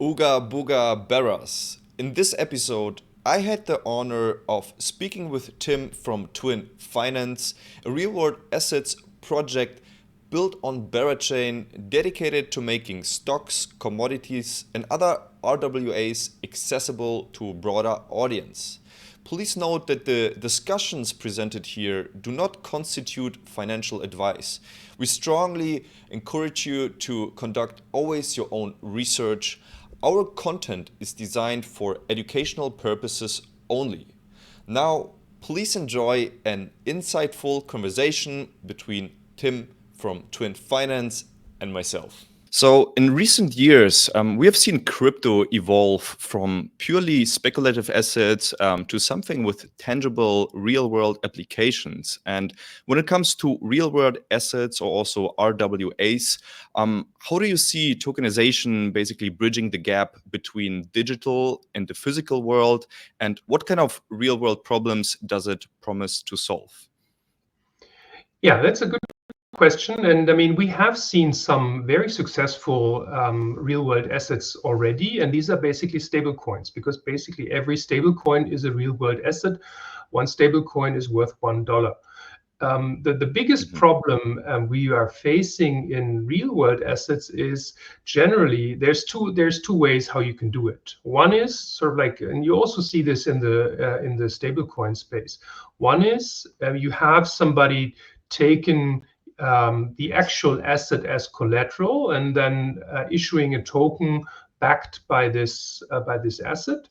Uga Buga Beras. In this episode, I had the honor of speaking with Tim from Twin Finance, a real world assets project built on Berachain dedicated to making stocks, commodities, and other RWAs accessible to a broader audience. Please note that the discussions presented here do not constitute financial advice. We strongly encourage you to conduct always your own research. Our content is designed for educational purposes only. Now, please enjoy an insightful conversation between Tim from Twin Finance and myself. So, in recent years, we have seen crypto evolve from purely speculative assets to something with tangible real world applications. And when it comes to real world assets or also RWAs, how do you see tokenization basically bridging the gap between digital and the physical world? And what kind of real world problems does it promise to solve? Yeah, that's a good question. And I mean, we have seen some very successful real world assets already. And these are basically stable coins, because basically every stable coin is a real world asset. One stable coin is worth $1. The biggest problem we are facing in real world assets is generally there's two ways how you can do it. One is sort of like, and you also see this in the stable coin space. One is you have somebody taken the actual asset as collateral and then issuing a token backed by this asset.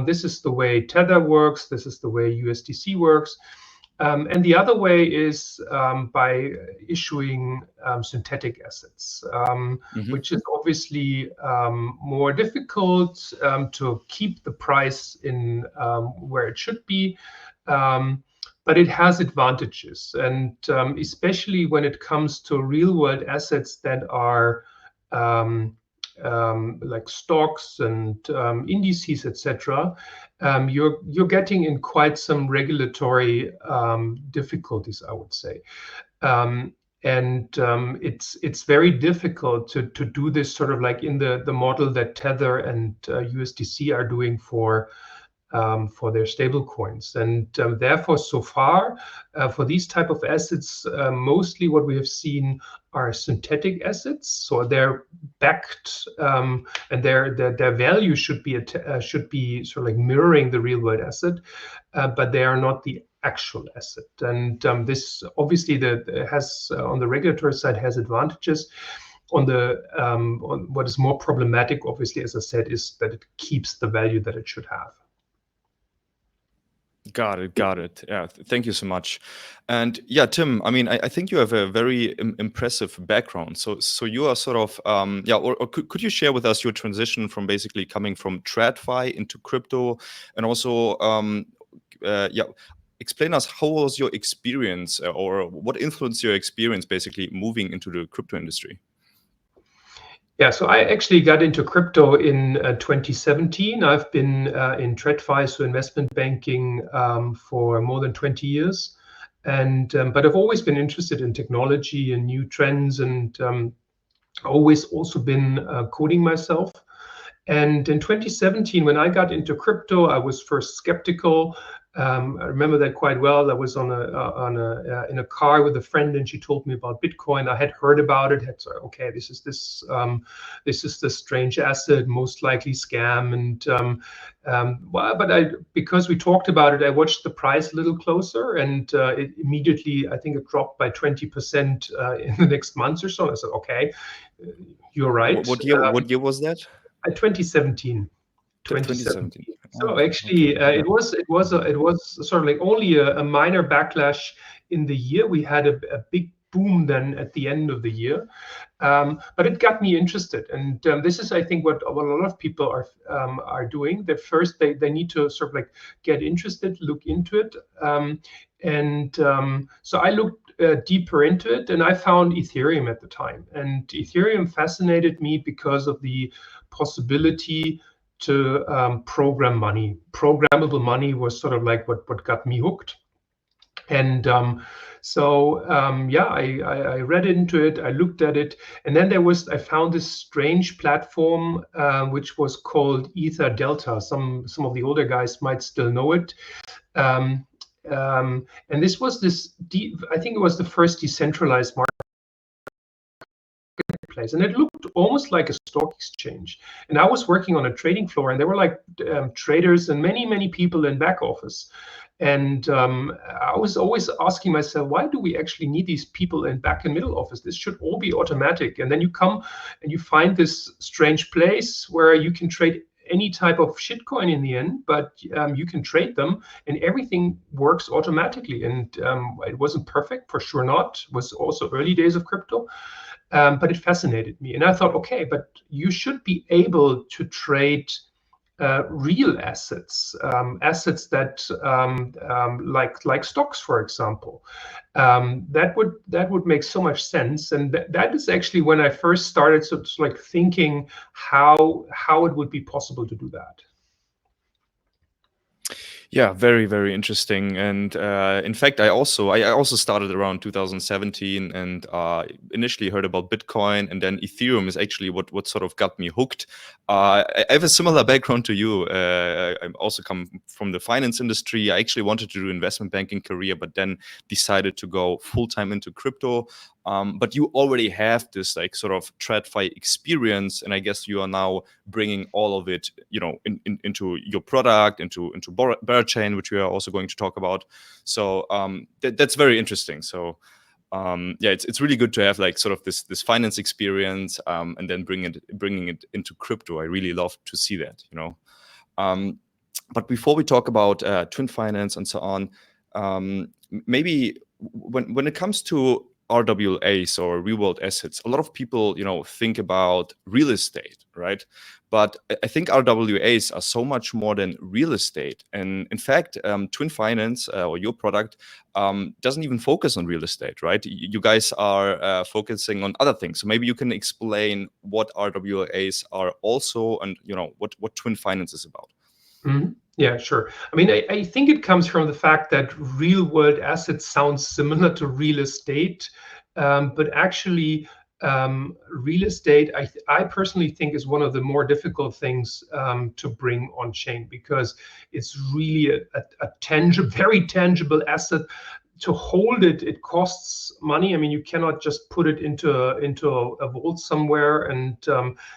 This is the way Tether works. This is the way USDC works. And the other way is by issuing synthetic assets, which is obviously more difficult to keep the price in where it should be. But it has advantages, and especially when it comes to real-world assets that are like stocks and indices, etc., you're getting in quite some regulatory difficulties, I would say. It's very difficult to do this sort of like in the model that Tether and USDC are doing for their stable coins. And therefore, so far, for these type of assets, mostly what we have seen are synthetic assets. So they're backed, and their value should be sort of like mirroring the real world asset, but they are not the actual asset. And this obviously has on the regulatory side has advantages. On what is more problematic, obviously, as I said, is that it keeps the value that it should have. Got it. Yeah, thank you so much. And yeah, Tim, I mean, I think you have a very impressive background. So you are sort of, or could you share with us your transition from basically coming from TradFi into crypto, and also, explain us how was your experience or what influenced your experience basically moving into the crypto industry? Yeah, so I actually got into crypto in 2017. I've been in TradFi, so investment banking, for more than 20 years. And but I've always been interested in technology and new trends, and always also been coding myself. And in 2017, when I got into crypto, I was first skeptical. I remember that quite well. I was in a car with a friend, and she told me about Bitcoin. I had heard about it. Had said, okay, this is this strange asset, most likely scam. And because we talked about it, I watched the price a little closer, and it immediately, I think it dropped by 20% in the next month or so. I said, okay, you're right. What year was that? 2017. 2017. So actually, okay. it was sort of like only a minor backlash in the year. We had a big boom then at the end of the year, but it got me interested. And this is, I think, what a lot of people are doing. That first they need to sort of like get interested, look into it, so I looked deeper into it, and I found Ethereum at the time. And Ethereum fascinated me because of the possibility to program money. Programmable money was sort of like what got me hooked. And So yeah, I read into it, I looked at it, and then I found this strange platform which was called Ether Delta. Some of the older guys might still know it. And this was I think it was the first decentralized marketplace, and it looked almost like a stock exchange. And I was working on a trading floor, and there were like traders and many people in back office. And I was always asking myself, why do we actually need these people in back and middle office? This should all be automatic. And then you come and you find this strange place where you can trade any type of shitcoin in the end, but you can trade them and everything works automatically. And it wasn't perfect, for sure not. It was also early days of crypto. But it fascinated me. And I thought, okay, but you should be able to trade real assets, assets that like stocks, for example. That would make so much sense. And that is actually when I first started sort of like thinking how it would be possible to do that. Yeah, very, very interesting. And in fact, I also started around 2017 and initially heard about Bitcoin, and then Ethereum is actually what sort of got me hooked. I have a similar background to you. I also come from the finance industry. I actually wanted to do investment banking career, but then decided to go full time into crypto. But you already have this like sort of TradFi experience, and I guess you are now bringing all of it, into your product, into Berachain, which we are also going to talk about. So that's very interesting. So yeah, it's really good to have like sort of this finance experience, and then bringing it into crypto. I really love to see that, But before we talk about twin finance and so on, maybe when it comes to RWAs or real world assets, a lot of people, think about real estate, right? But I think RWAs are so much more than real estate. And in fact, Twin Finance or your product doesn't even focus on real estate, right? You guys are focusing on other things. So maybe you can explain what RWAs are also, and what Twin Finance is about. Mm-hmm. Yeah, sure. I mean, I think it comes from the fact that real world assets sound similar to real estate, but actually, real estate, I personally think, is one of the more difficult things to bring on chain, because it's really a tangible, very tangible asset. To hold it, it costs money. I mean, you cannot just put it into a vault somewhere and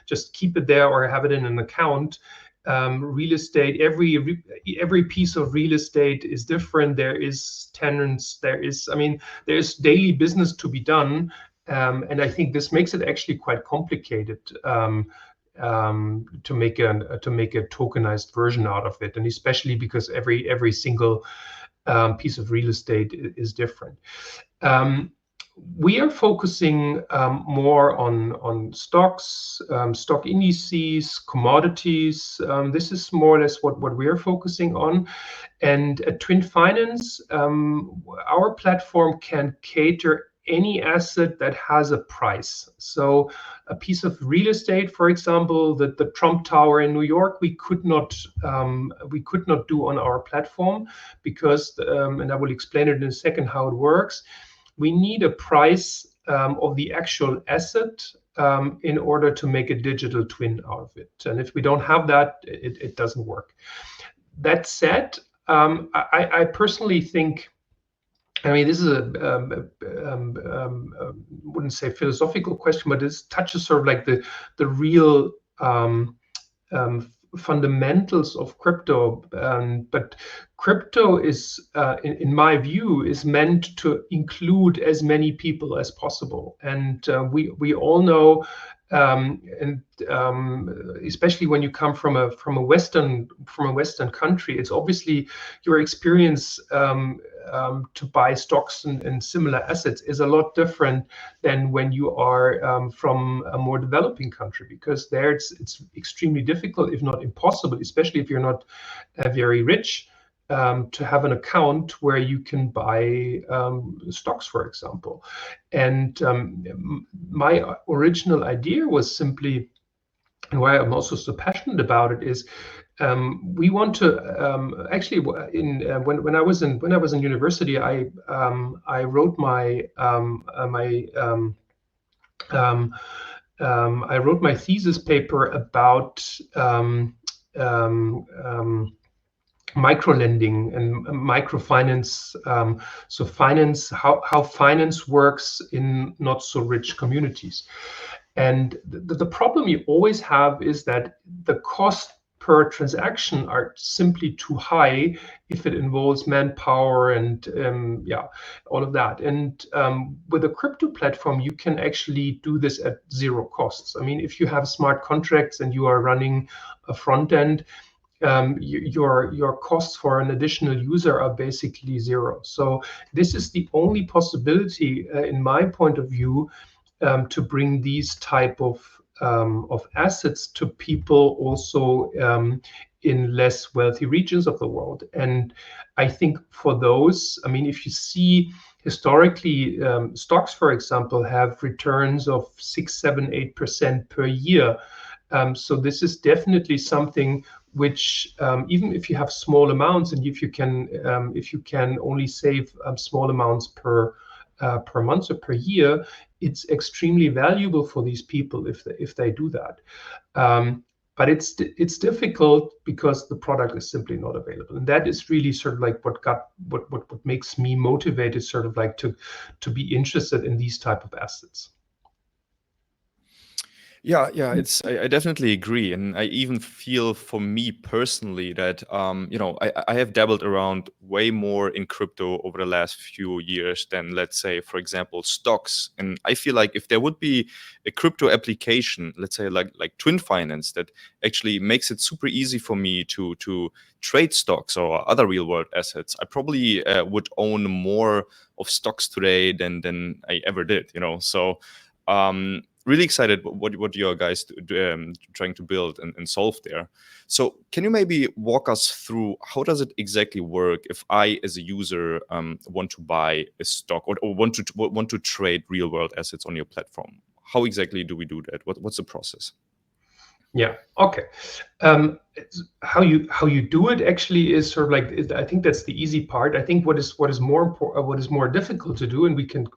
just keep it there or have it in an account. Real estate, every piece of real estate is different. There is tenants, there's daily business to be done, and I think this makes it actually quite complicated to make a tokenized version out of it, and especially because every single piece of real estate is different. We are focusing more on stocks, stock indices, commodities. This is more or less what we are focusing on. And at Twin Finance, our platform can cater any asset that has a price. So a piece of real estate, for example, the Trump Tower in New York, we could not do on our platform because, and I will explain it in a second how it works. We need a price of the actual asset in order to make a digital twin out of it. And if we don't have that, it doesn't work. That said, I personally think, I mean, this is wouldn't say philosophical question, but it touches sort of like the real fundamentals of crypto. But crypto is, in my view, is meant to include as many people as possible. And we all know, and especially when you come from a Western country, it's obviously your experience to buy stocks and similar assets is a lot different than when you are from a more developing country, because there it's extremely difficult, if not impossible, especially if you're not very rich, to have an account where you can buy stocks, for example. And my original idea was simply, and why I'm also so passionate about it, is we want to actually when I was in university, I wrote I wrote my thesis paper about microlending and microfinance. So finance, how finance works in not so rich communities. And the problem you always have is that the cost per transaction are simply too high if it involves manpower and all of that. And with a crypto platform, you can actually do this at zero costs. I mean, if you have smart contracts and you are running a front end, your costs for an additional user are basically zero. So this is the only possibility, in my point of view, to bring these type of assets to people also in less wealthy regions of the world. And I think for those, I mean, if you see historically, stocks, for example, have returns of 6, 7, 8% per year. So this is definitely something which, even if you have small amounts, and if you can only save small amounts per month or per year, it's extremely valuable for these people if they do that. But it's difficult because the product is simply not available, and that is really sort of like what makes me motivated, sort of like to be interested in these type of assets. Yeah, I definitely agree, and I even feel for me personally that I have dabbled around way more in crypto over the last few years than, let's say, for example, stocks. And I feel like if there would be a crypto application, let's say like Twin Finance, that actually makes it super easy for me to trade stocks or other real world assets, I probably would own more of stocks today than I ever did. So. Really excited what you guys trying to build and solve there. So can you maybe walk us through how does it exactly work if I, as a user, want to buy a stock or want to trade real world assets on your platform? How exactly do we do that? What's the process? Yeah. Okay. How you do it actually is sort of like, I think that's the easy part. I think what is more important, what is more difficult to do, and we can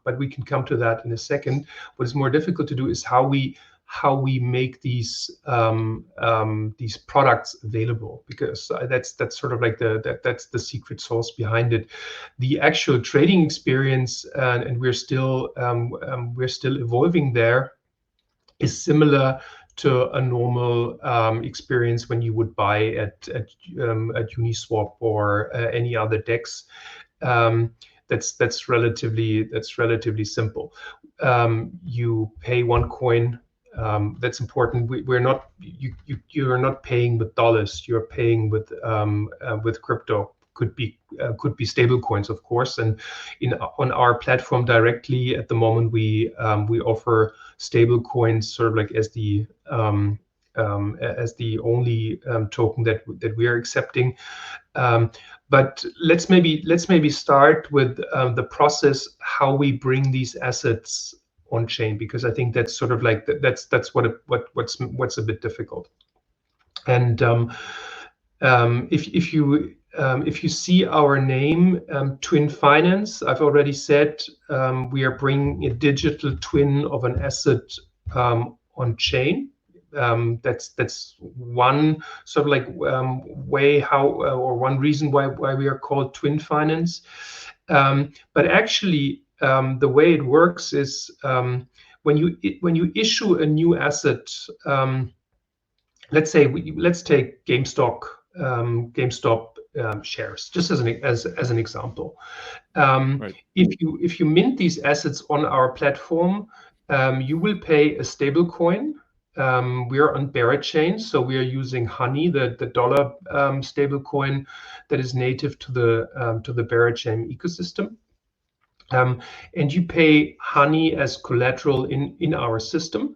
come to that in a second. What is more difficult to do is how we make these products available, because that's sort of like that's the secret sauce behind it. The actual trading experience, and we're still evolving there, is similar to a normal experience when you would buy at Uniswap or any other DEX. That's relatively simple. You pay one coin. That's important. You're not paying with dollars. You're paying with crypto. Could be stable coins, of course. And on our platform directly at the moment, we offer stable coins sort of like as the only token that we are accepting. But let's maybe start with the process, how we bring these assets on chain, because I think that's sort of like that's what's a bit difficult. And if you see our name, Twin Finance, I've already said we are bringing a digital twin of an asset on chain. That's one sort of like way how or one reason why we are called Twin Finance. But actually, the way it works is when you issue a new asset. Let's take GameStop shares, just as an example. Right. If you mint these assets on our platform, you will pay a stable coin. We are on Berachain, so we are using Honey, the dollar stable coin that is native to the Berachain ecosystem. And you pay Honey as collateral in our system,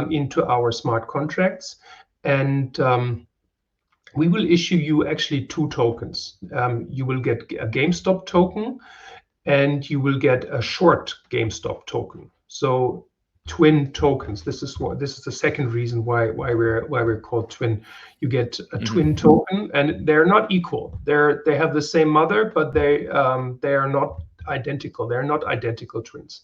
into our smart contracts. And we will issue you actually two tokens. You will get a GameStop token, and you will get a short GameStop token. So twin tokens. This is the second reason why we're called twin. You get a twin token, and they're not equal. They have the same mother, but they are not identical. They're not identical twins.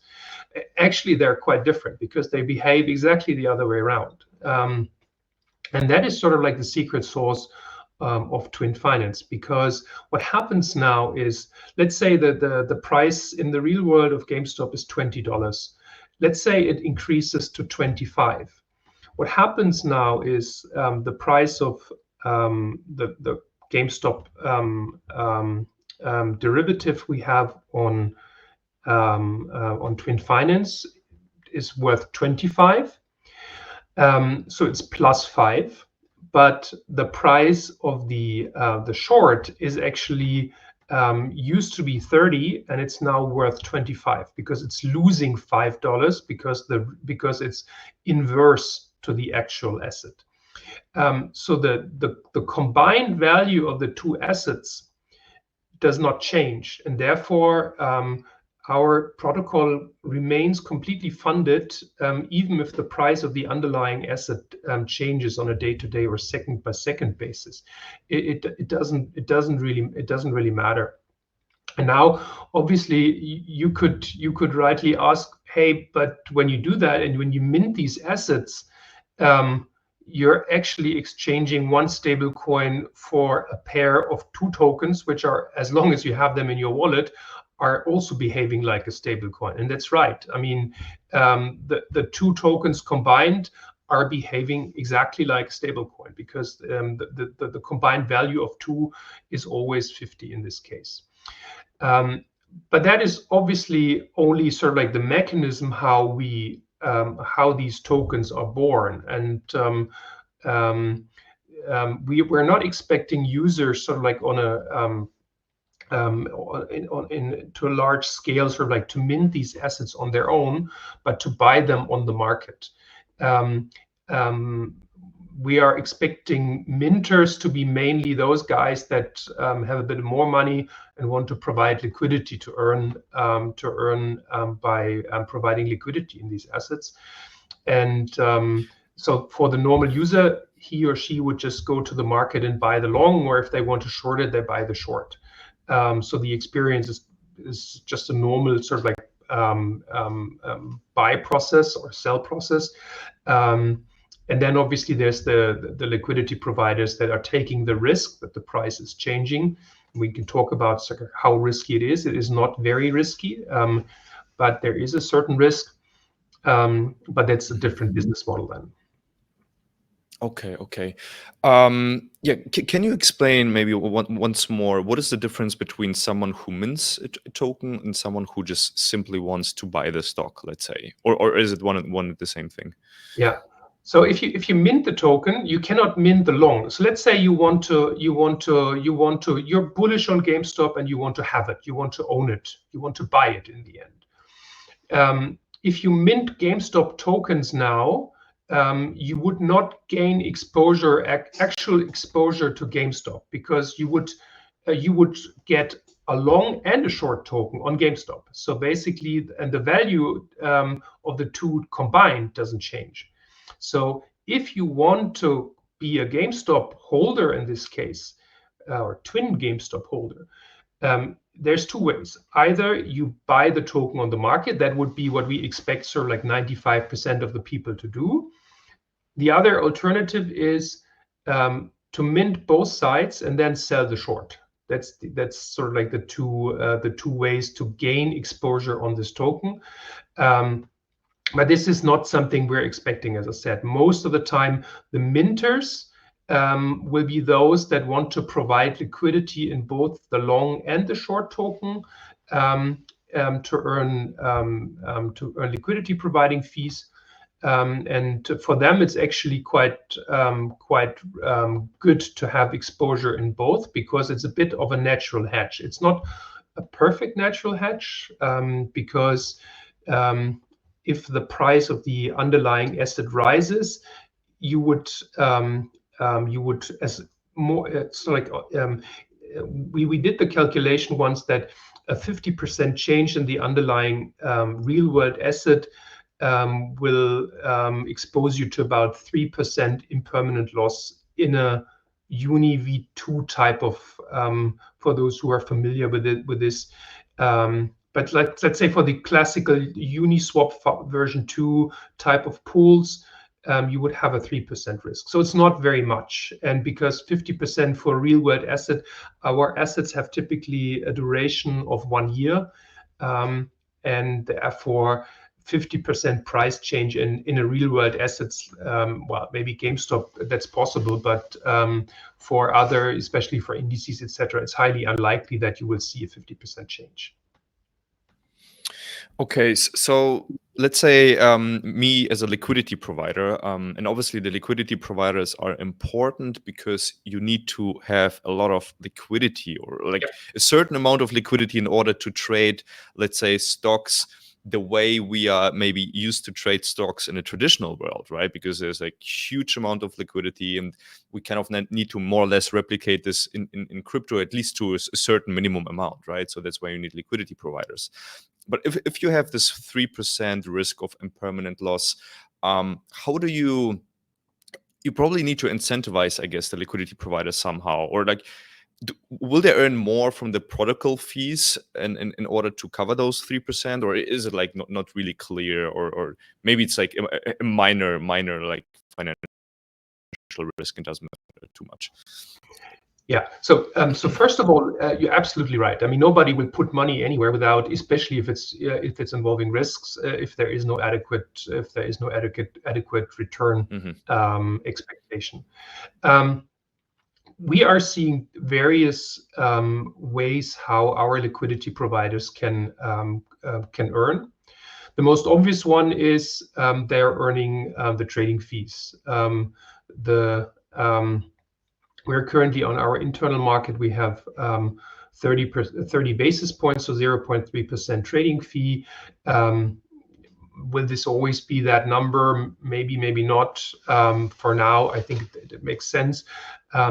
Actually, they're quite different because they behave exactly the other way around. And that is sort of like the secret sauce of twin finance, because what happens now is, let's say that the price in the real world of GameStop is $20. Let's say it increases to 25. What happens now is the price of the GameStop derivative we have on twin finance is worth 25. So it's +5, but the price of the short is actually used to be 30, and it's now worth 25 because it's losing $5 because it's inverse to the actual asset. So the combined value of the two assets does not change, and therefore our protocol remains completely funded, even if the price of the underlying asset changes on a day-to-day or second-by-second basis. It doesn't really matter. And now, obviously, you could rightly ask, hey, but when you do that and when you mint these assets, you're actually exchanging one stable coin for a pair of two tokens, which are, as long as you have them in your wallet, are also behaving like a stable coin. And that's right. I mean, the two tokens combined are behaving exactly like a stable coin because the combined value of two is always 50 in this case. But that is obviously only sort of like the mechanism how these tokens are born. And we're not expecting users sort of like on a to a large scale, sort of like to mint these assets on their own, but to buy them on the market. We are expecting minters to be mainly those guys that have a bit more money and want to provide liquidity to earn by providing liquidity in these assets. And so for the normal user, he or she would just go to the market and buy the long, or if they want to short it, they buy the short. So the experience is just a normal sort of like buy process or sell process. And then obviously there's the liquidity providers that are taking the risk that the price is changing. We can talk about how risky it is. It is not very risky, but there is a certain risk. But that's a different business model then. Okay. Yeah, can you explain maybe once more, what is the difference between someone who mints a token and someone who just simply wants to buy the stock, let's say, or is it one and the same thing? Yeah. So if you mint the token, you cannot mint the long. So let's say you're bullish on GameStop and you want to have it, you want to own it, you want to buy it in the end. If you mint GameStop tokens now, you would not gain actual exposure to GameStop, because you would get a long and a short token on GameStop. So basically, and the value of the two combined doesn't change. So if you want to be a GameStop holder in this case, or twin GameStop holder, there's two ways. Either you buy the token on the market, that would be what we expect sort of like 95% of the people to do. The other alternative is to mint both sides and then sell the short. That's sort of like the two ways to gain exposure on this token. But this is not something we're expecting, as I said. Most of the time, the minters will be those that want to provide liquidity in both the long and the short token to earn liquidity providing fees. And for them, it's actually quite good to have exposure in both, because it's a bit of a natural hedge. It's not a perfect natural hedge, because if the price of the underlying asset rises, you would as more. So like we did the calculation once that a 50% change in the underlying real world asset will expose you to about 3% impermanent loss in a Uni V2 type of, for those who are familiar with this. But let's say for the classical Uniswap version 2 type of pools, you would have a 3% risk. So it's not very much. And because 50% for real world asset, our assets have typically a duration of 1 year. And therefore 50% price change in a real world assets, well, maybe GameStop, that's possible, but for other, especially for indices, etc., it's highly unlikely that you will see a 50% change. Okay, so let's say me as a liquidity provider, and obviously the liquidity providers are important because you need to have a lot of liquidity, or like a certain amount of liquidity in order to trade, let's say, stocks the way we are maybe used to trade stocks in a traditional world, right? Because there's a huge amount of liquidity, and we kind of need to more or less replicate this in crypto, at least to a certain minimum amount, right? So that's why you need liquidity providers. But if you have this 3% risk of impermanent loss, how do you probably need to incentivize, I guess, the liquidity provider somehow, or like, will they earn more from the protocol fees in order to cover those 3%, or is it like not really clear, or maybe it's like a minor like financial risk and doesn't matter too much? Yeah. So first of all, you're absolutely right. I mean, nobody will put money anywhere without, especially if it's involving risks, if there is no adequate return expectation. We are seeing various ways how our liquidity providers can earn. The most obvious one is they're earning the trading fees. We're currently on our internal market. We have 30 basis points, so 0.3% trading fee. Will this always be that number? Maybe, maybe not. For now, I think it makes sense.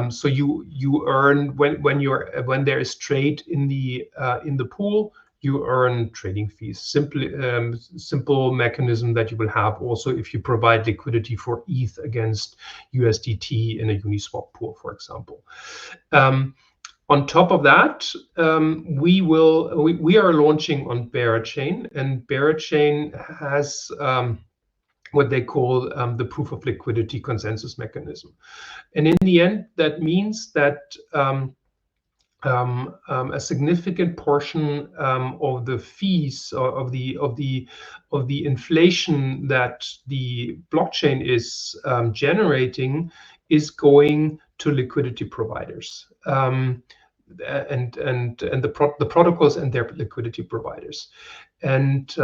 So you earn when there is trade in the pool, you earn trading fees. Simple mechanism that you will have also if you provide liquidity for ETH against USDT in a Uniswap pool, for example. On top of that, we are launching on Berachain, and Berachain has what they call the proof of liquidity consensus mechanism. And in the end, that means that a significant portion of the fees or of the inflation that the blockchain is generating is going to liquidity providers, and the protocols and their liquidity providers. And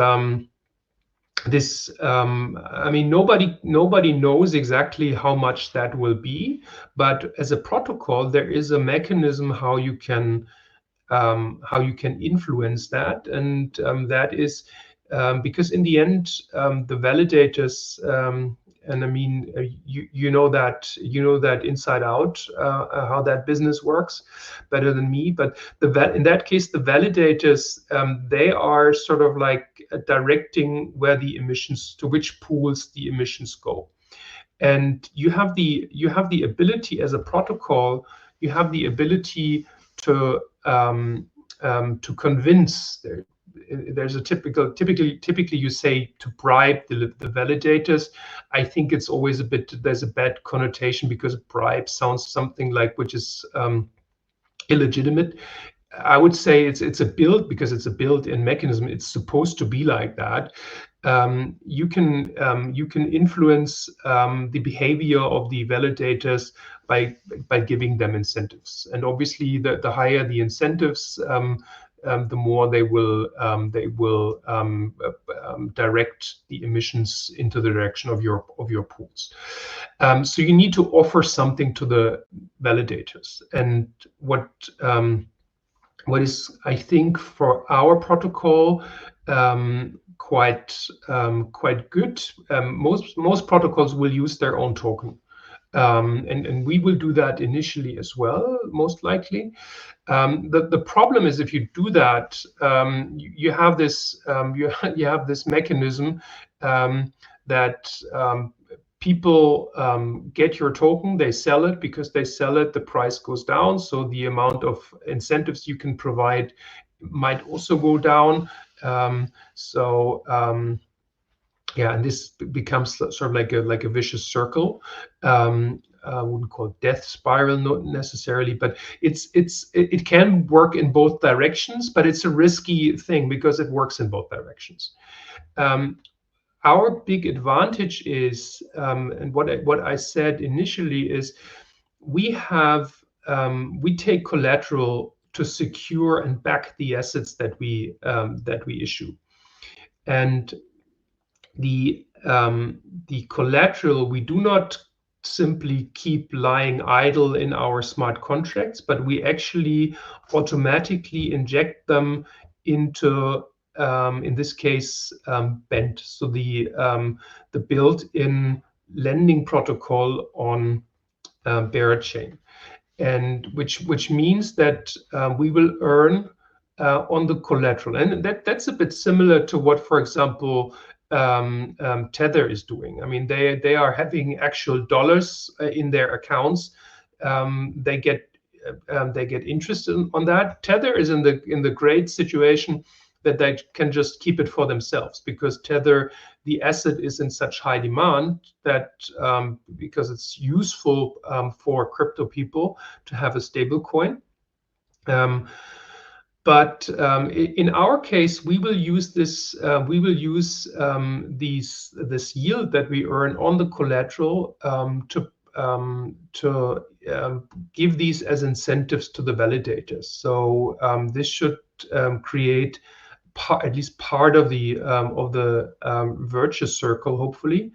this, I mean, nobody knows exactly how much that will be, but as a protocol, there is a mechanism how you can influence that, and that is because in the end, the validators, and I mean, you know that inside out, how that business works better than me. But in that case, the validators, they are sort of like directing where the emissions, to which pools the emissions go. And you have the ability as a protocol, you have the ability to convince. There's a typically you say to bribe the validators. I think it's always there's a bad connotation because bribe sounds something like which is illegitimate. I would say it's a build, because it's a built-in mechanism. It's supposed to be like that. You can influence the behavior of the validators by giving them incentives, and obviously the higher the incentives, the more they will direct the emissions into the direction of your pools. So you need to offer something to the validators, and what is, I think, for our protocol quite good. Most protocols will use their own token. And we will do that initially as well, most likely. The problem is if you do that, you have this you have this mechanism that people get your token, they sell it. Because they sell it, the price goes down, so the amount of incentives you can provide might also go down. Yeah, and this becomes sort of like a vicious circle. I wouldn't call it death spiral, not necessarily, but it can work in both directions, but it's a risky thing because it works in both directions. Our big advantage is, and what I said initially is, we take collateral to secure and back the assets that we issue, and the collateral, we do not simply keep lying idle in our smart contracts, but we actually automatically inject them into, in this case, Bent, so the built-in lending protocol on Berachain, and which means that we will earn on the collateral, and that's a bit similar to what, for example, Tether is doing. I mean, they are having actual dollars in their accounts. They get interest on that. Tether is in the great situation that they can just keep it for themselves, because Tether, the asset, is in such high demand that because it's useful for crypto people to have a stable coin. But in our case, we will use this. We will use this yield that we earn on the collateral to give these as incentives to the validators. So this should create at least part of the virtuous circle, hopefully,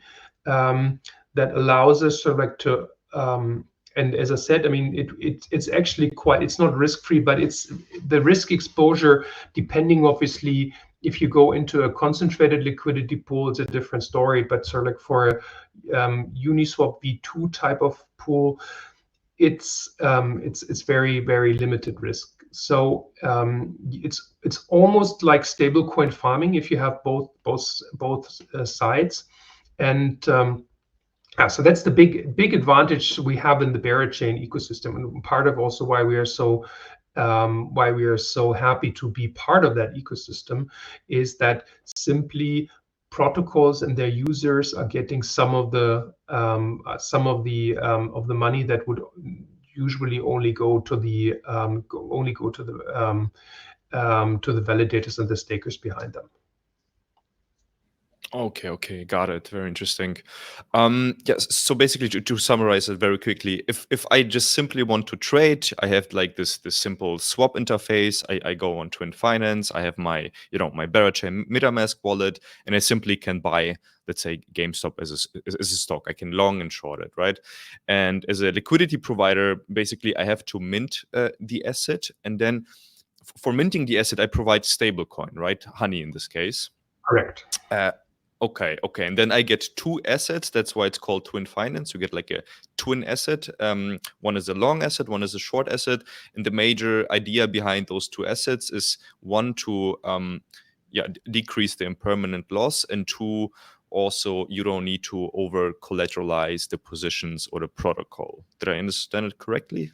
that allows us sort of like to. And as I said, I mean, it's actually quite, it's not risk-free, but it's the risk exposure, depending, obviously, if you go into a concentrated liquidity pool, it's a different story. But sort of like for a Uniswap V2 type of pool, it's very, very limited risk. So it's almost like stablecoin farming if you have both sides. And so that's the big advantage we have in the Berachain ecosystem, and part of also why we are so happy to be part of that ecosystem is that simply protocols and their users are getting some of the money that would usually only go to the validators and the stakers behind them. Okay, got it. Very interesting. Yes, so basically, to summarize it very quickly, if I just simply want to trade, I have like this simple swap interface. I go on Twin Finance. I have my my Berachain MetaMask wallet, and I simply can buy, let's say, GameStop as a stock. I can long and short it, right? And as a liquidity provider, basically, I have to mint the asset, and then for minting the asset, I provide stablecoin, right? Honey in this case. Correct. Okay. And then I get two assets. That's why it's called Twin Finance. You get like a twin asset. One is a long asset, one is a short asset. And the major idea behind those two assets is, one, to decrease the impermanent loss, and two, also, you don't need to over collateralize the positions or the protocol. Did I understand it correctly?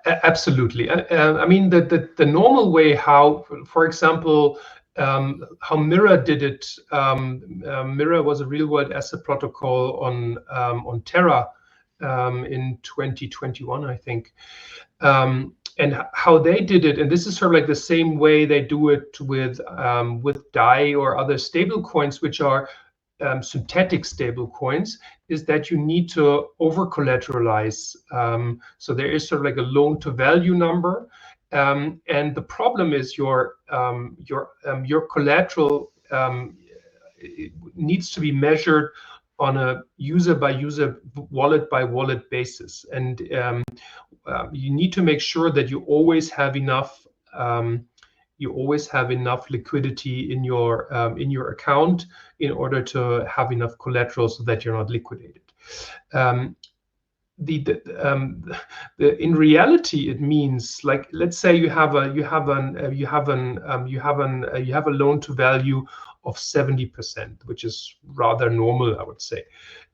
Absolutely. I mean, the normal way how, for example, how Mira did it. Mira was a real-world asset protocol on Terra in 2021, I think. And how they did it, and this is sort of like the same way they do it with DAI or other stable coins, which are synthetic stable coins, is that you need to over collateralize. So there is sort of like a loan to value number. And the problem is your collateral needs to be measured on a user by user, wallet by wallet basis, and you need to make sure that you always have enough liquidity in your account in order to have enough collateral so that you're not liquidated. in reality it means, like, let's say you have a loan to value of 70%, which is rather normal, I would say.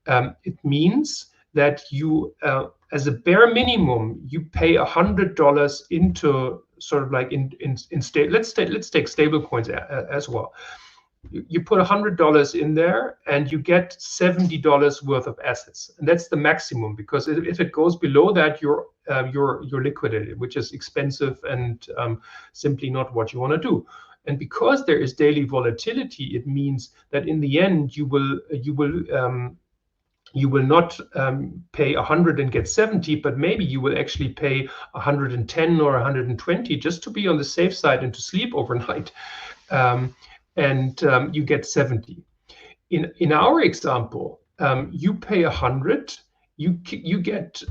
It means that you, as a bare minimum, you pay $100 into sort of like let's take stablecoins as well. You put $100 in there and you get $70 worth of assets, and that's the maximum, because if it goes below that, you're liquidated, which is expensive and simply not what you want to do. And because there is daily volatility, it means that in the end you will not pay 100 and get 70, but maybe you will actually pay 110 or 120 just to be on the safe side and to sleep overnight. You get 70. In our example, you pay 100, you get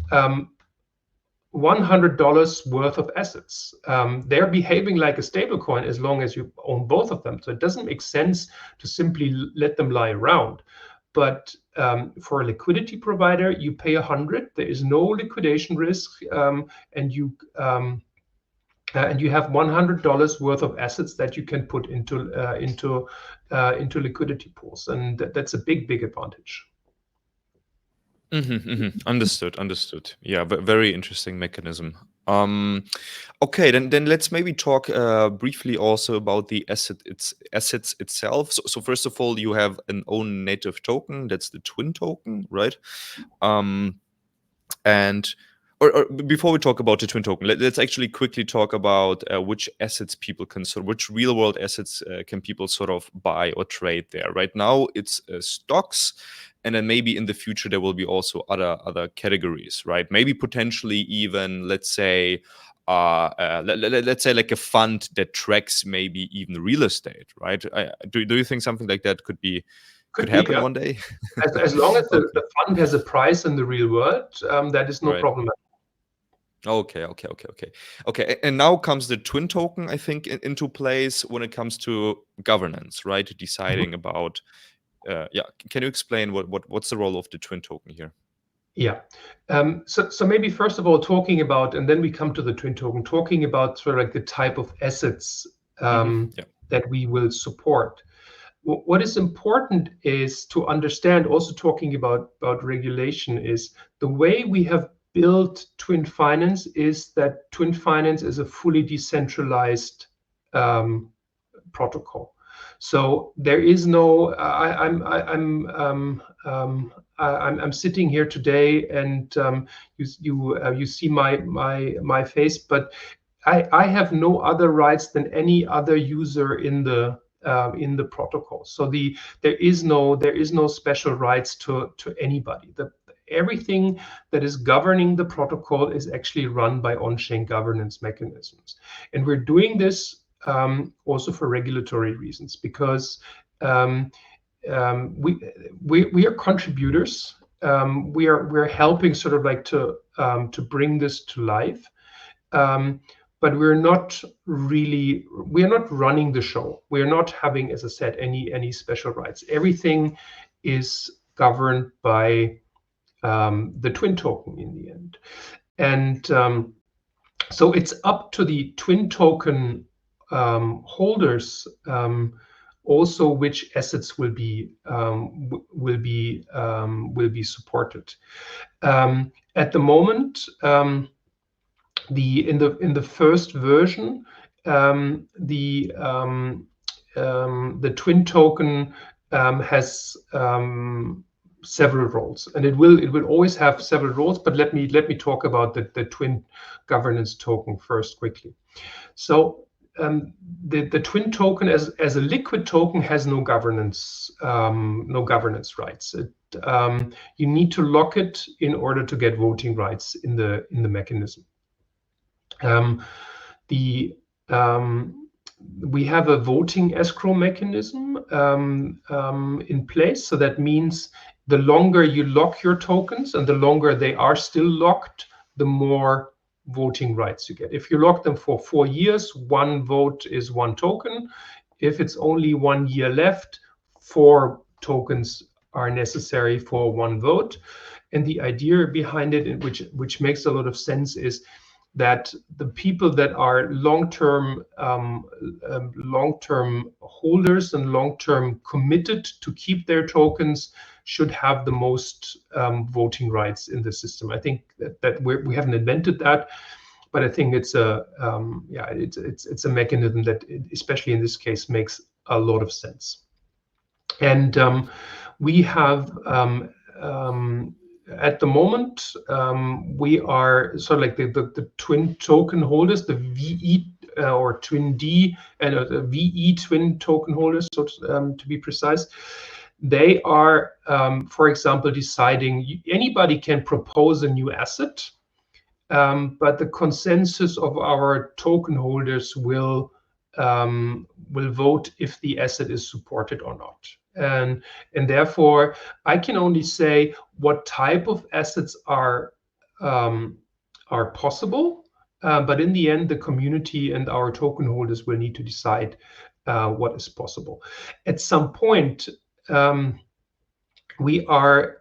$100 worth of assets. They're behaving like a stablecoin as long as you own both of them. So it doesn't make sense to simply let them lie around. But for a liquidity provider, you pay 100. There is no liquidation risk, and you have $100 worth of assets that you can put into liquidity pools, and that's a big advantage. Understood. Yeah, very interesting mechanism. Okay, then let's maybe talk briefly also about the assets itself. So first of all, you have an own native token. That's the Twin token, right? Or before we talk about the Twin token, let's actually quickly talk about which assets people can which real world assets can people sort of buy or trade there. Right now, it's stocks, and then maybe in the future there will be also other categories, right? Maybe potentially even, let's say like a fund that tracks maybe even real estate, right? Do you think something like that could happen one day? As long as the fund has a price in the real world, that is no problem. Okay. And now comes the Twin token, I think, into place when it comes to governance, right? Deciding about, Can you explain what's the role of the Twin token here? Yeah. So maybe first of all, talking about, and then we come to the Twin token, talking about sort of like the type of assets that we will support. What is important is to understand, also talking about regulation, is the way we have built Twin Finance is that Twin Finance is a fully decentralized protocol. So there is no. I'm sitting here today, and you see my face, but I have no other rights than any other user in the protocol. So there is no special rights to anybody. Everything that is governing the protocol is actually run by on-chain governance mechanisms, and we're doing this also for regulatory reasons, because we are contributors. We're helping sort of like to bring this to life. But we're not running the show. We're not having, as I said, any special rights. Everything is governed by the Twin token in the end. And so it's up to the Twin token holders also which assets will be supported. At the moment, in the first version, the Twin token has several roles, and it will always have several roles. But let me talk about the Twin governance token first quickly. So the Twin token as a liquid token has no governance rights. You need to lock it in order to get voting rights in the mechanism. We have a voting escrow mechanism in place. So that means the longer you lock your tokens and the longer they are still locked, the more voting rights you get. If you lock them for 4 years, 1 vote is 1 token. If it's only 1 year left, 4 tokens are necessary for 1 vote. And the idea behind it, which makes a lot of sense, is that the people that are long-term holders and long-term committed to keep their tokens should have the most voting rights in the system. I think that we haven't invented that, but I think it's a it's a mechanism that, especially in this case, makes a lot of sense. And we have at the moment, we are sort of like the twin token holders, the VE or twin D and the VE twin token holders, so to be precise. They are, for example, deciding, anybody can propose a new asset, but the consensus of our token holders will vote if the asset is supported or not. And therefore, I can only say what type of assets are possible, but in the end, the community and our token holders will need to decide what is possible. At some point, we are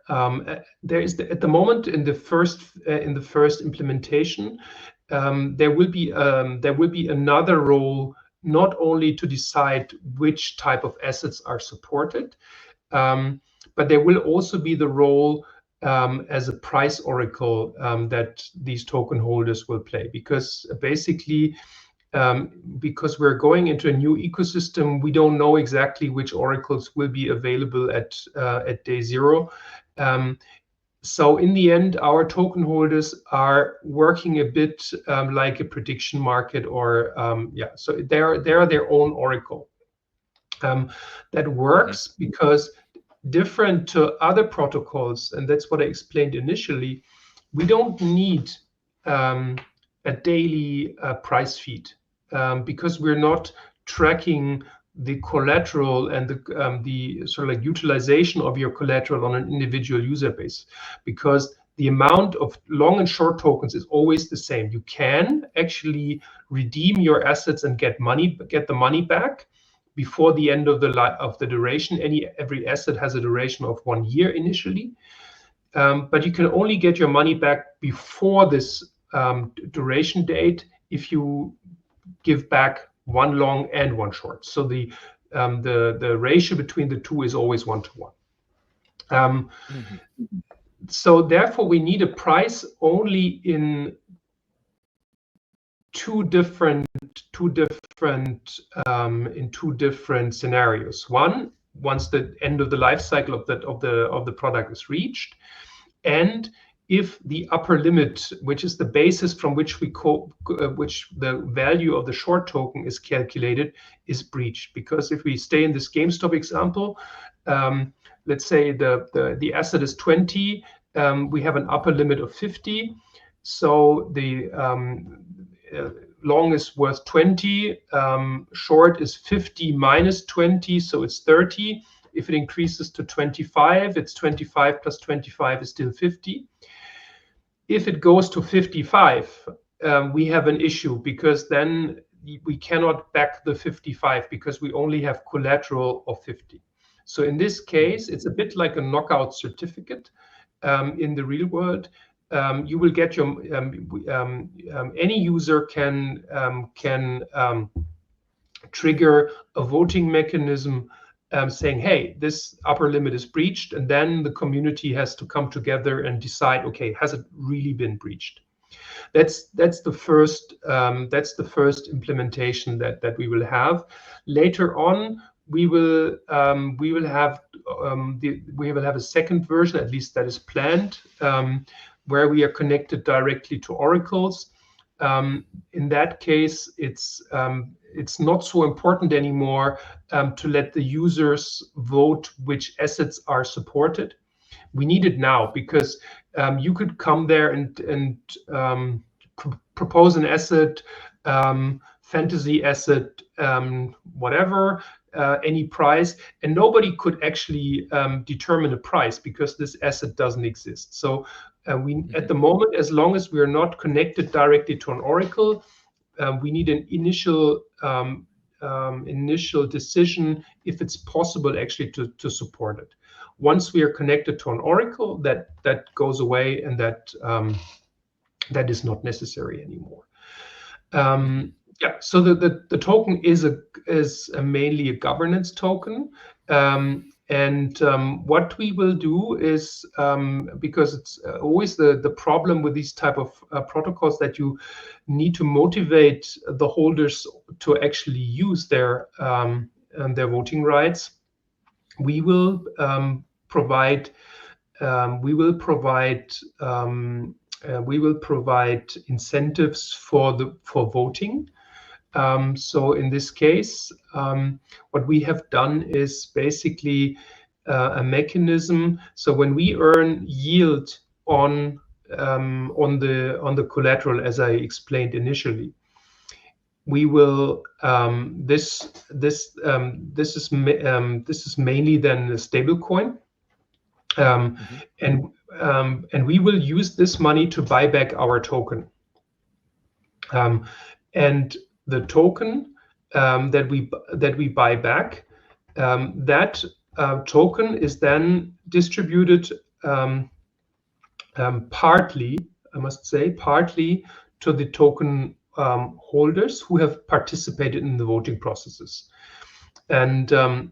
there is at the moment in the first implementation, there will be another role, not only to decide which type of assets are supported, but there will also be the role as a price oracle that these token holders will play, because basically, because we're going into a new ecosystem, we don't know exactly which oracles will be available at day zero. So in the end, our token holders are working a bit like a prediction market, or so they're their own oracle. That works because, different to other protocols, and that's what I explained initially, we don't need a daily price feed, because we're not tracking the collateral and the sort of like utilization of your collateral on an individual user base, because the amount of long and short tokens is always the same. You can actually redeem your assets and get the money back before the end of the duration. Every asset has a duration of 1 year initially, but you can only get your money back before this duration date if you give back one long and one short. So the ratio between the two is always 1-to-1. So therefore, we need a price only in two different scenarios. One, once the end of the life cycle of the product is reached, and if the upper limit, which is the basis from which which the value of the short token is calculated, is breached. Because if we stay in this GameStop example, let's say the asset is 20, we have an upper limit of 50, so the long is worth 20, short is 50 minus 20, so it's 30. If it increases to 25, it's 25 plus 25 is still 50. If it goes to 55, we have an issue, because then we cannot back the 55 because we only have collateral of 50. So in this case, it's a bit like a knockout certificate in the real world. You will get your any user can trigger a voting mechanism saying, hey, this upper limit is breached, and then the community has to come together and decide, okay, has it really been breached? That's the first implementation that we will have. Later on, we will have a second version, at least that is planned, where we are connected directly to oracles. In that case, it's not so important anymore to let the users vote which assets are supported. We need it now, because you could come there and propose an asset, fantasy asset, whatever, any price, and nobody could actually determine a price because this asset doesn't exist. So at the moment, as long as we are not connected directly to an oracle, we need an initial decision if it's possible actually to support it. once we are connected to an oracle, that goes away, and that is not necessary anymore. Yeah, so the token is mainly a governance token. What we will do is, because it's always the problem with these type of protocols, that you need to motivate the holders to actually use their voting rights. We will provide incentives for voting. So in this case, what we have done is basically a mechanism. So when we earn yield on the collateral, as I explained initially, we will this is mainly then a stable coin, and we will use this money to buy back our token. And the token that we buy back, that token is then distributed partly, I must say, partly to the token holders who have participated in the voting processes. And the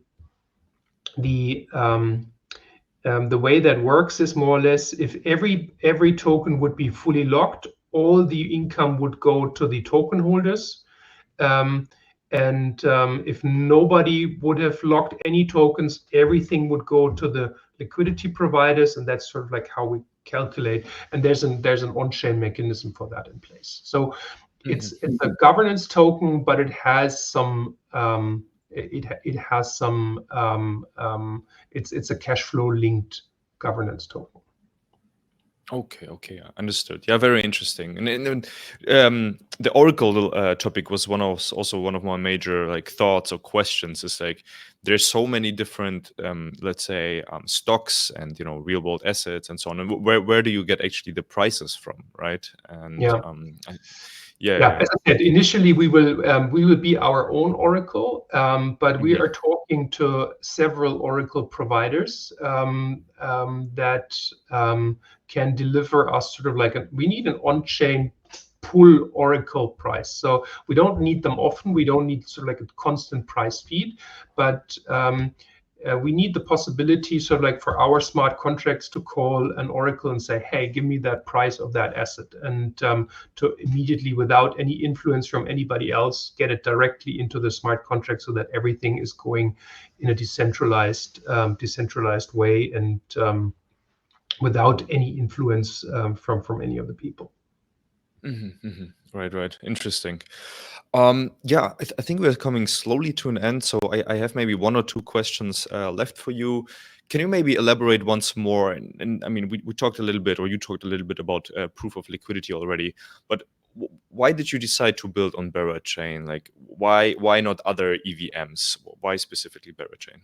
way that works is more or less, if every token would be fully locked, all the income would go to the token holders. If nobody would have locked any tokens, everything would go to the liquidity providers, and that's sort of like how we calculate. And there's an on-chain mechanism for that in place. So it's a governance token, but it has some it's a cash flow linked governance token. Okay, understood. Yeah, very interesting. And the Oracle topic was also one of my major like thoughts or questions. Is like there's so many different let's say stocks and real world assets and so on. And where do you get actually the prices from, right? And yeah. As I said, initially we will be our own oracle, but we are talking to several oracle providers that can deliver us sort of like we need an on-chain pool oracle price. So we don't need them often. We don't need sort of like a constant price feed, but we need the possibility sort of like for our smart contracts to call an oracle and say, hey, give me that price of that asset, and to immediately, without any influence from anybody else, get it directly into the smart contract so that everything is going in a decentralized way, and without any influence from any of the people. Right. Interesting. Yeah, I think we're coming slowly to an end. So I have maybe one or two questions left for you. Can you maybe elaborate once more? And I mean, we talked a little bit, or you talked a little bit about proof of liquidity already. But why did you decide to build on Berachain? Like, why not other EVMs? Why specifically Berachain?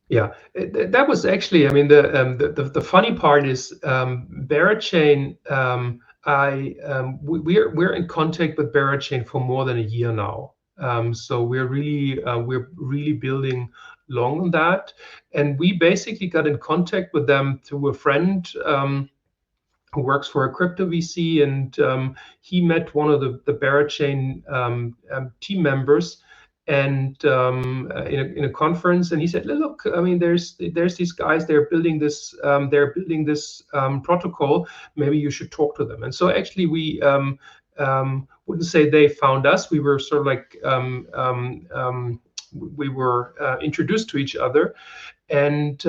Yeah, that was actually, I mean, the funny part is Berachain. We're in contact with Berachain for more than a year now. So we're really building long on that, and we basically got in contact with them through a friend who works for a crypto VC, and he met one of the Berachain team members, and in a conference, and he said, look, I mean, there's these guys, they're building this protocol, maybe you should talk to them. And so actually we wouldn't say they found us, we were sort of like we were introduced to each other, and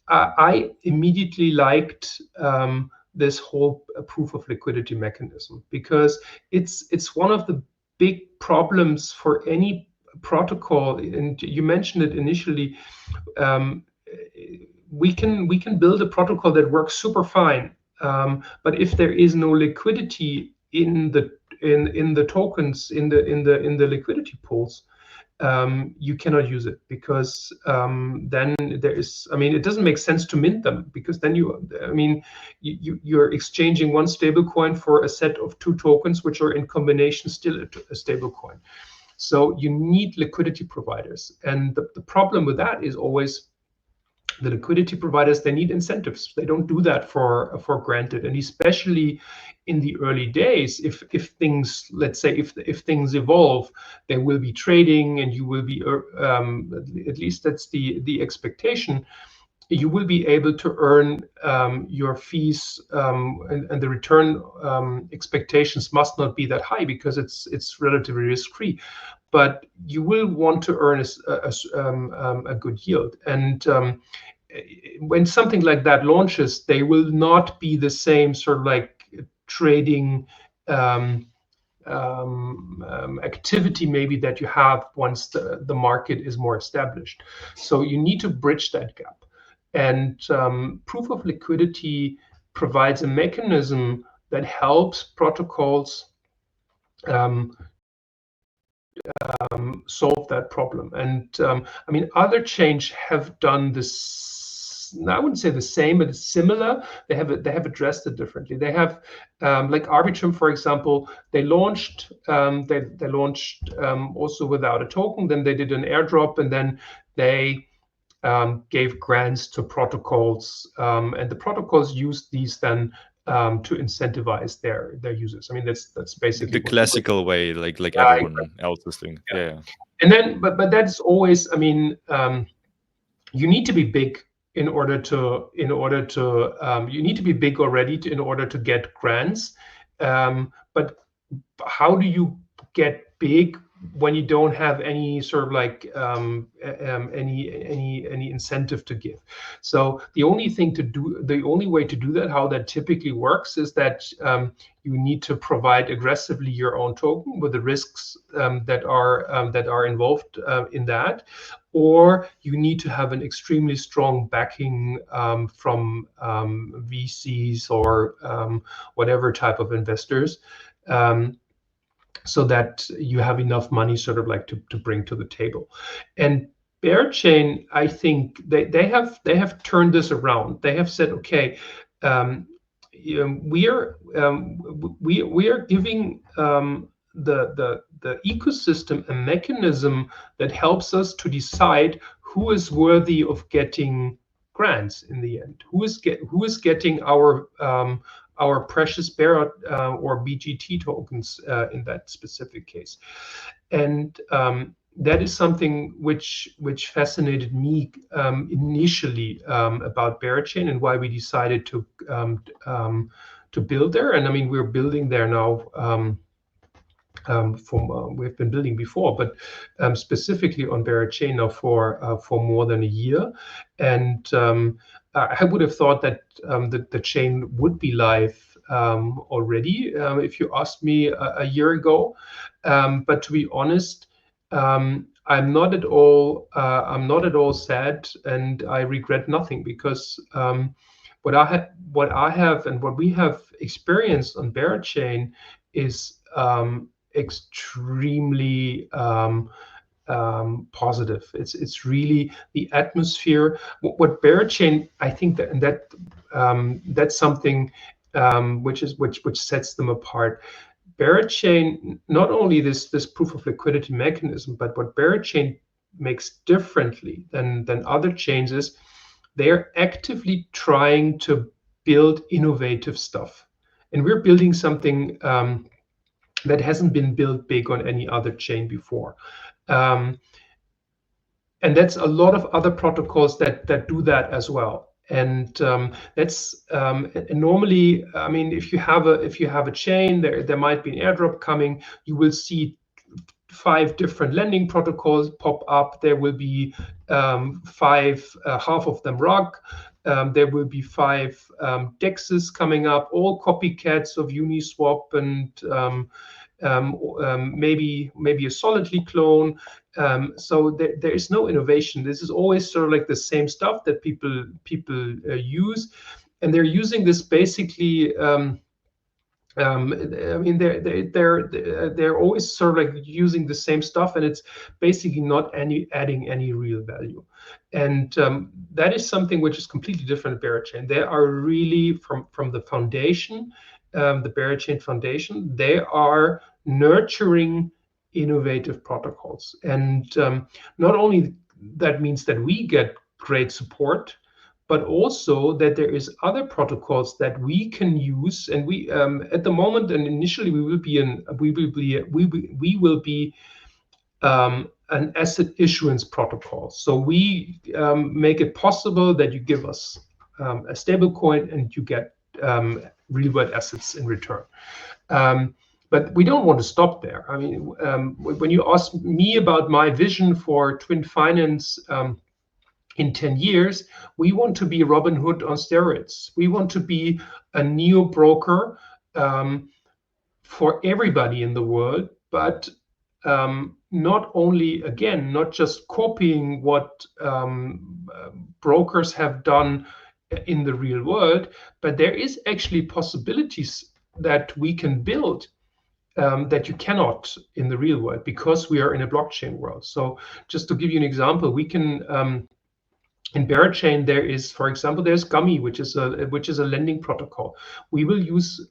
I immediately liked this whole proof of liquidity mechanism, because it's one of the big problems for any protocol, and you mentioned it initially. We can build a protocol that works super fine, but if there is no liquidity in the tokens, in the liquidity pools, you cannot use it, because then there is, I mean, it doesn't make sense to mint them, because then you're exchanging one stable coin for a set of two tokens which are in combination still a stable coin. So you need liquidity providers, and the problem with that is always the liquidity providers, they need incentives. They don't do that for granted, and especially in the early days, if things, let's say, if things evolve, there will be trading, and you will be at least that's the expectation. You will be able to earn your fees, and the return expectations must not be that high because it's relatively risk-free, but you will want to earn a good yield. And when something like that launches, they will not be the same sort of like trading activity maybe that you have once the market is more established. So you need to bridge that gap. And proof of liquidity provides a mechanism that helps protocols solve that problem. And I mean, other chains have done this. I wouldn't say the same, but it's similar. They have addressed it differently. They have like Arbitrum, for example. They launched also without a token. Then they did an airdrop, and then they gave grants to protocols, and the protocols used these then to incentivize their users. I mean, that's basically the classical way, like everyone else is doing. Yeah. And then, but that's always. I mean, you need to be big in order to you need to be big already in order to get grants. But how do you get big when you don't have any sort of like any incentive to give? So the only way to do that, how that typically works, is that you need to provide aggressively your own token with the risks that are involved in that, or you need to have an extremely strong backing from VCs or whatever type of investors. So that you have enough money sort of like to bring to the table. And Berachain, I think they have turned this around. They have said, okay, we are giving the ecosystem a mechanism that helps us to decide who is worthy of getting grants in the end. Who is getting our precious Beras or BGT tokens in that specific case. And that is something which fascinated me initially about Berachain, and why we decided to build there. And I mean, we're building there now. We've been building before, but specifically on Berachain now for more than a year. And I would have thought that the chain would be live already if you asked me a year ago. But to be honest, I'm not at all sad, and I regret nothing, because what I have and what we have experienced on Berachain is extremely positive. It's really the atmosphere. What Berachain, I think that's something which sets them apart. Berachain, not only this proof of liquidity mechanism, but what Berachain makes differently than other chains is they're actively trying to build innovative stuff, and we're building something that hasn't been built big on any other chain before. And that's a lot of other protocols that do that as well. And that's normally, I mean, if you have a chain, there might be an airdrop coming. You will see 5 different lending protocols pop up. There will be 5, half of them RUG. There will be 5 DEXs coming up, all copycats of Uniswap, and maybe a Solidly clone. So there is no innovation. This is always sort of like the same stuff that people use, and they're using this basically. I mean, they're always sort of like using the same stuff, and it's basically not adding any real value. And that is something which is completely different at Berachain. They are really from the foundation, the Berachain Foundation. They are nurturing innovative protocols, and not only that means that we get great support, but also that there is other protocols that we can use. And we at the moment and initially we will be an asset issuance protocol. So we make it possible that you give us a stable coin and you get real world assets in return. But we don't want to stop there. I mean, when you ask me about my vision for Twin Finance in 10 years, we want to be Robinhood on steroids. We want to be a neo broker for everybody in the world, but not only, again, not just copying what brokers have done in the real world, but there is actually possibilities that we can build that you cannot in the real world because we are in a blockchain world. So just to give you an example, we can in Berachain there is, for example, there's Gummy, which is a lending protocol. We will use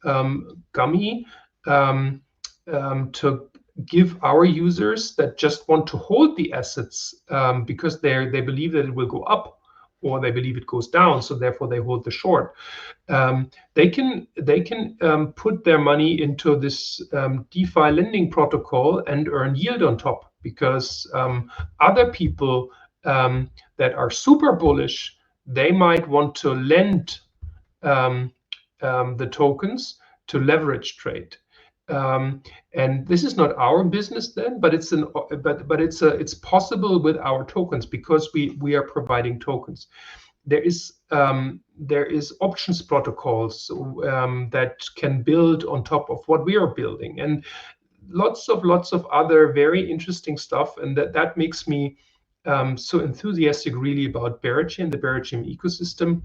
Gummy to give our users that just want to hold the assets because they believe that it will go up or they believe it goes down, so therefore they hold the short. They can put their money into this DeFi lending protocol and earn yield on top because other people that are super bullish, they might want to lend the tokens to leverage trade. And this is not our business then, but it's possible with our tokens because we are providing tokens. There is options protocols that can build on top of what we are building, and lots of other very interesting stuff, and that makes me so enthusiastic really about Berachain, the Berachain ecosystem.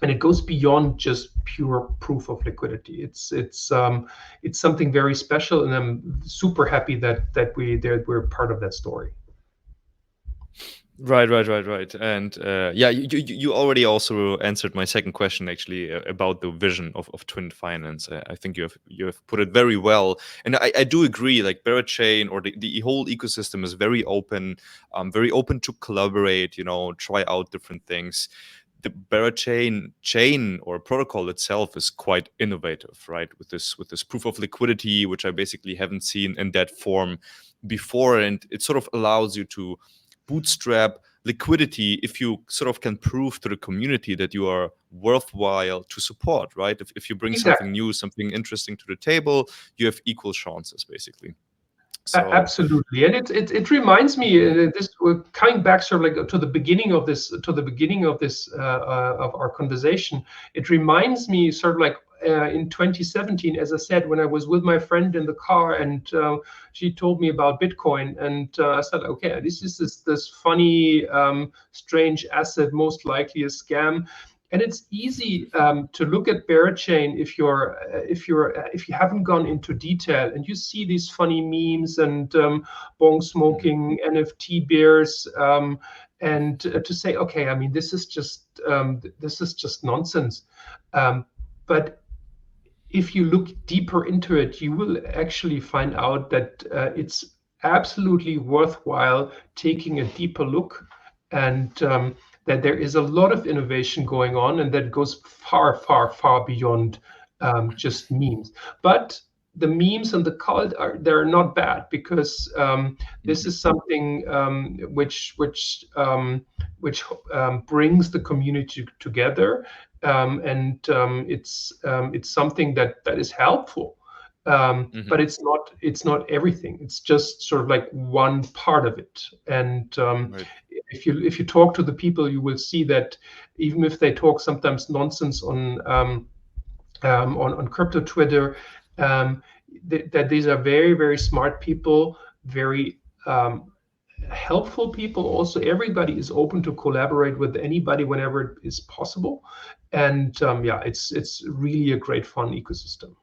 And it goes beyond just pure proof of liquidity. It's something very special, and I'm super happy that we're part of that story. Right. And you already also answered my second question actually about the vision of Twin Finance. I think you have put it very well, and I do agree. Like Berachain or the whole ecosystem is very open to collaborate. Try out different things. The Berachain chain or protocol itself is quite innovative, right? With this proof of liquidity, which I basically haven't seen in that form before, and it sort of allows you to bootstrap liquidity if you sort of can prove to the community that you are worthwhile to support, right? If you bring something new, something interesting to the table, you have equal chances, basically. So absolutely, and it reminds me this we're coming back sort of like to the beginning of this of our conversation. It reminds me sort of like in 2017, as I said, when I was with my friend in the car, and she told me about Bitcoin, and I said, okay, this is this funny, strange asset, most likely a scam. And it's easy to look at Berachain if you haven't gone into detail, and you see these funny memes and bong smoking NFT bears, and to say, okay, I mean, this is just nonsense. But if you look deeper into it, you will actually find out that it's absolutely worthwhile taking a deeper look, and that there is a lot of innovation going on, and that goes far, far, far beyond just memes. But the memes and the cult they're not bad, because this is something which brings the community together, and it's something that is helpful. But it's not everything. It's just sort of like one part of it. And right. if you talk to the people, you will see that even if they talk sometimes nonsense on crypto Twitter, that these are very, very smart people, very helpful people. Also, everybody is open to collaborate with anybody whenever it is possible, and it's really a great fun ecosystem.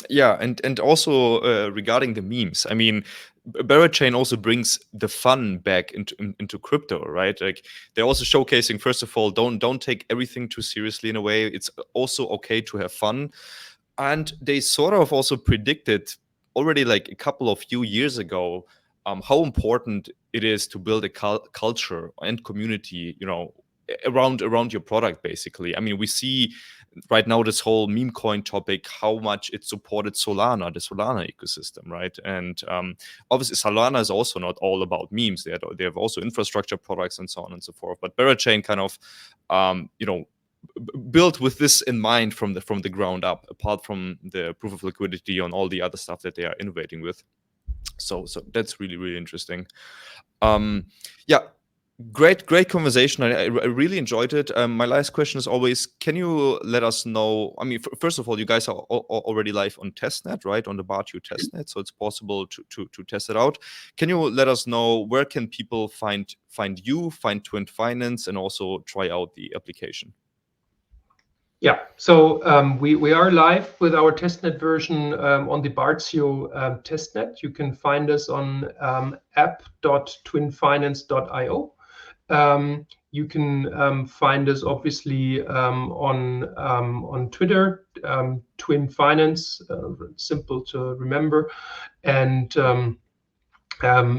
Yeah, and also regarding the memes, I mean, Berachain also brings the fun back into crypto, right? Like they're also showcasing, first of all, don't take everything too seriously in a way. It's also okay to have fun, and they sort of also predicted already like a couple of few years ago how important it is to build a culture and community, around your product, basically. I mean, we see right now this whole meme coin topic, how much it supported Solana, the Solana ecosystem, right? And obviously Solana is also not all about memes. They have also infrastructure products and so on and so forth. But Berachain kind of built with this in mind from the ground up, apart from the proof of liquidity and all the other stuff that they are innovating with. So that's really, really interesting. Yeah, great conversation. I really enjoyed it. My last question is always, can you let us know, I mean, first of all, you guys are already live on testnet, right? On the Bar2 testnet, so it's possible to test it out. Can you let us know where can people find you, find Twin Finance, and also try out the application? Yeah, so we are live with our testnet version on the Bar2 testnet. You can find us on app.twinfinance.io. You can find us obviously on Twitter, Twin Finance, simple to remember, and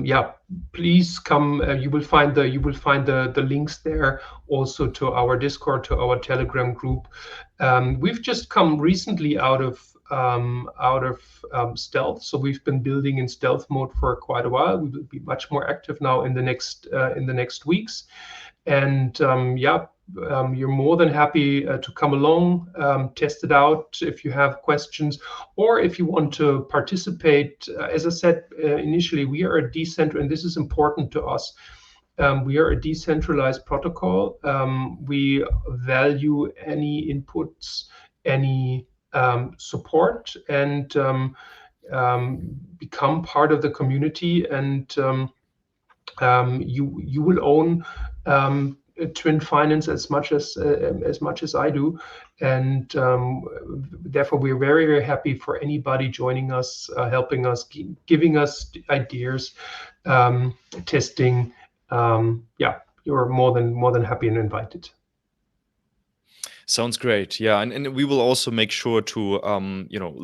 yeah, please come. You will find the links there, also to our Discord, to our Telegram group. We've just come recently out of stealth, so we've been building in stealth mode for quite a while. We will be much more active now in the next weeks, and yeah. You're more than happy to come along, test it out if you have questions, or if you want to participate. As I said initially, we are a decentralized, and this is important to us. We are a decentralized protocol. We value any inputs, any support, and become part of the community. And you will own Twin Finance as much as I do, and therefore we're very, very happy for anybody joining us, helping us, giving us ideas, testing. Yeah, you're more than happy and invited. Sounds great. Yeah, and we will also make sure to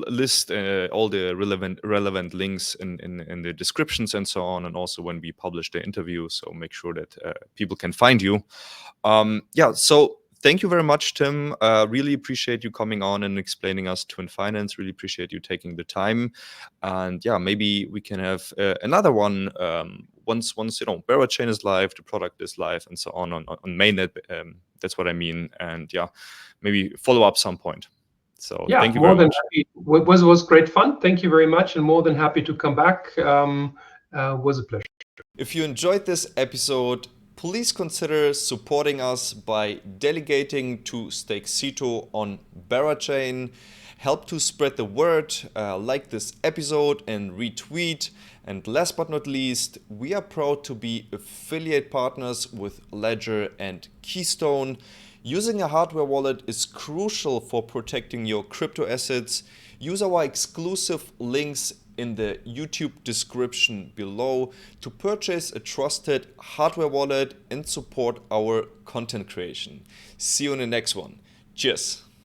list all the relevant links in the descriptions and so on, and also when we publish the interview. So make sure that people can find you. Yeah. So thank you very much, Tim. Really appreciate you coming on and explaining us Twin Finance. Really appreciate you taking the time. And yeah, maybe we can have another one once Berachain is live, the product is live, and so on mainnet. That's what I mean. And yeah, maybe follow up some point. So yeah, thank you very much. Happy. Was great fun. Thank you very much, and more than happy to come back. Was a pleasure. If you enjoyed this episode, please consider supporting us by delegating to Stakecito on Berachain. Help to spread the word, like this episode and retweet. And last but not least, we are proud to be affiliate partners with Ledger and Keystone. Using a hardware wallet is crucial for protecting your crypto assets. Use our exclusive links in the YouTube description below to purchase a trusted hardware wallet and support our content creation. See you in the next one. Cheers.